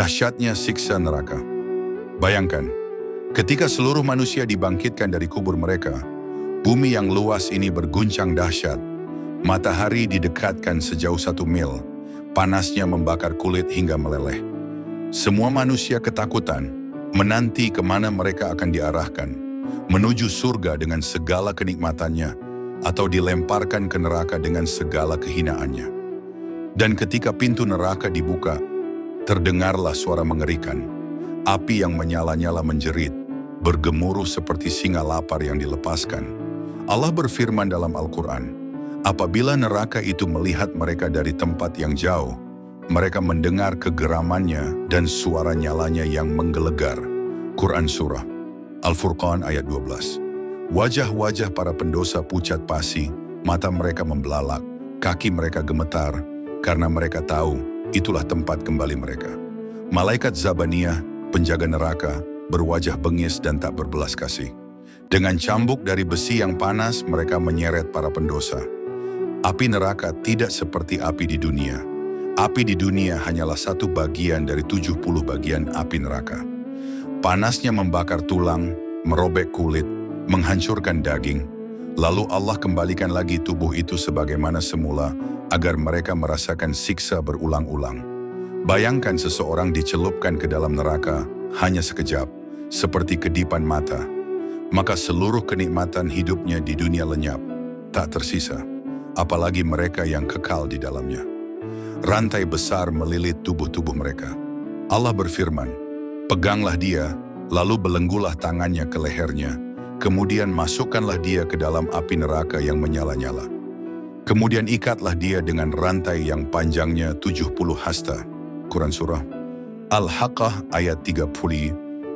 Dahsyatnya siksa neraka. Bayangkan, ketika seluruh manusia dibangkitkan dari kubur mereka, bumi yang luas ini berguncang dahsyat. Matahari didekatkan sejauh 1 mil, panasnya membakar kulit hingga meleleh. Semua manusia ketakutan, menanti kemana mereka akan diarahkan, menuju surga dengan segala kenikmatannya, atau dilemparkan ke neraka dengan segala kehinaannya. Dan ketika pintu neraka dibuka, terdengarlah suara mengerikan. Api yang menyala-nyala menjerit, bergemuruh seperti singa lapar yang dilepaskan. Allah berfirman dalam Al-Quran, apabila neraka itu melihat mereka dari tempat yang jauh, mereka mendengar kegeramannya dan suara nyalanya yang menggelegar. Quran Surah Al-Furqan ayat 12. Wajah-wajah para pendosa pucat pasi, mata mereka membelalak, kaki mereka gemetar, karena mereka tahu itulah tempat kembali mereka. Malaikat Zabaniyah, penjaga neraka, berwajah bengis dan tak berbelas kasih. Dengan cambuk dari besi yang panas, mereka menyeret para pendosa. Api neraka tidak seperti api di dunia. Api di dunia hanyalah 1 bagian dari 70 bagian api neraka. Panasnya membakar tulang, merobek kulit, menghancurkan daging. Lalu Allah kembalikan lagi tubuh itu sebagaimana semula agar mereka merasakan siksa berulang-ulang. Bayangkan seseorang dicelupkan ke dalam neraka hanya sekejap, seperti kedipan mata. Maka seluruh kenikmatan hidupnya di dunia lenyap, tak tersisa. Apalagi mereka yang kekal di dalamnya. Rantai besar melilit tubuh-tubuh mereka. Allah berfirman, peganglah dia, lalu belenggulah tangannya ke lehernya, kemudian masukkanlah dia ke dalam api neraka yang menyala-nyala. Kemudian ikatlah dia dengan rantai yang panjangnya 70 hasta. Quran Surah Al-Haqqah ayat 30-32.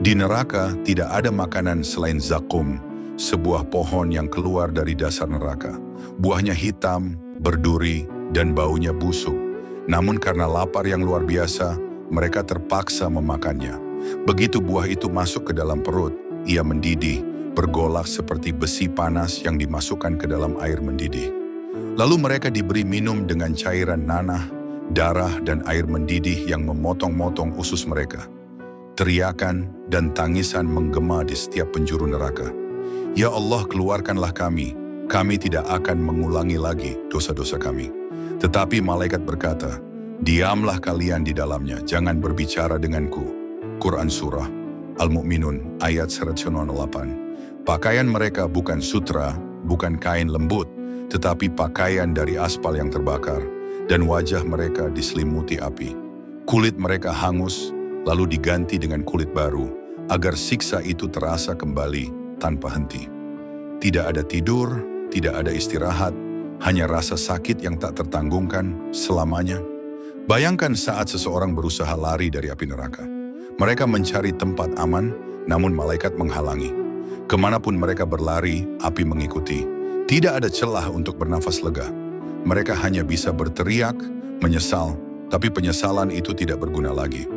Di neraka tidak ada makanan selain zakum, sebuah pohon yang keluar dari dasar neraka. Buahnya hitam, berduri, dan baunya busuk. Namun karena lapar yang luar biasa, mereka terpaksa memakannya. Begitu buah itu masuk ke dalam perut, ia mendidih, bergolak seperti besi panas yang dimasukkan ke dalam air mendidih. Lalu mereka diberi minum dengan cairan nanah, darah, dan air mendidih yang memotong-motong usus mereka. Teriakan dan tangisan menggema di setiap penjuru neraka. Ya Allah, keluarkanlah kami tidak akan mengulangi lagi dosa-dosa kami. Tetapi malaikat berkata, diamlah kalian di dalamnya, jangan berbicara denganku. Quran Surah Al-Mu'minun ayat 108. Pakaian mereka bukan sutra, bukan kain lembut, tetapi pakaian dari aspal yang terbakar, dan wajah mereka diselimuti api. Kulit mereka hangus, lalu diganti dengan kulit baru, agar siksa itu terasa kembali tanpa henti. Tidak ada tidur, tidak ada istirahat, hanya rasa sakit yang tak tertanggungkan selamanya. Bayangkan saat seseorang berusaha lari dari api neraka. Mereka mencari tempat aman, namun malaikat menghalangi. Kemanapun mereka berlari, api mengikuti. Tidak ada celah untuk bernafas lega. Mereka hanya bisa berteriak, menyesal, tapi penyesalan itu tidak berguna lagi.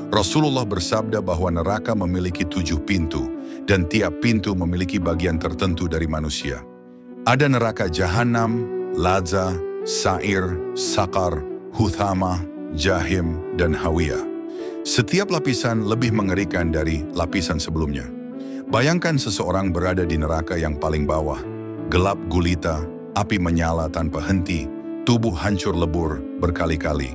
Rasulullah bersabda bahwa neraka memiliki 7 pintu, dan tiap pintu memiliki bagian tertentu dari manusia. Ada neraka Jahannam, Ladza, Sa'ir, Sakar, Huthama, Jahim, dan Hawiyah. Setiap lapisan lebih mengerikan dari lapisan sebelumnya. Bayangkan seseorang berada di neraka yang paling bawah, gelap gulita, api menyala tanpa henti, tubuh hancur lebur berkali-kali,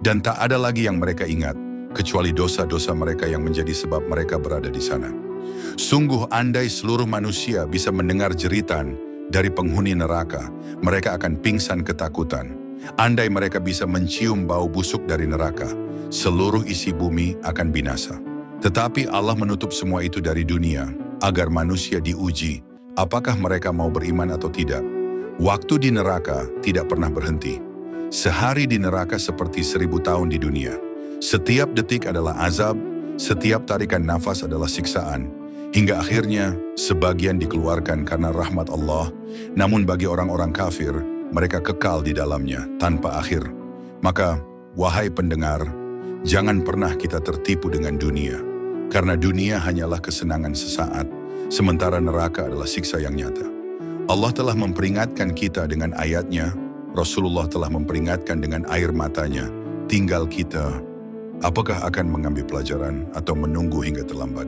dan tak ada lagi yang mereka ingat, kecuali dosa-dosa mereka yang menjadi sebab mereka berada di sana. Sungguh andai seluruh manusia bisa mendengar jeritan dari penghuni neraka, mereka akan pingsan ketakutan. Andai mereka bisa mencium bau busuk dari neraka, seluruh isi bumi akan binasa. Tetapi Allah menutup semua itu dari dunia, agar manusia diuji, apakah mereka mau beriman atau tidak. Waktu di neraka tidak pernah berhenti. Sehari di neraka seperti 1000 tahun di dunia. Setiap detik adalah azab, setiap tarikan nafas adalah siksaan, hingga akhirnya sebagian dikeluarkan karena rahmat Allah, namun bagi orang-orang kafir, mereka kekal di dalamnya tanpa akhir. Maka, wahai pendengar, jangan pernah kita tertipu dengan dunia, karena dunia hanyalah kesenangan sesaat, sementara neraka adalah siksa yang nyata. Allah telah memperingatkan kita dengan ayatnya, Rasulullah telah memperingatkan dengan air matanya, tinggal kita Apakah akan mengambil pelajaran atau menunggu hingga terlambat?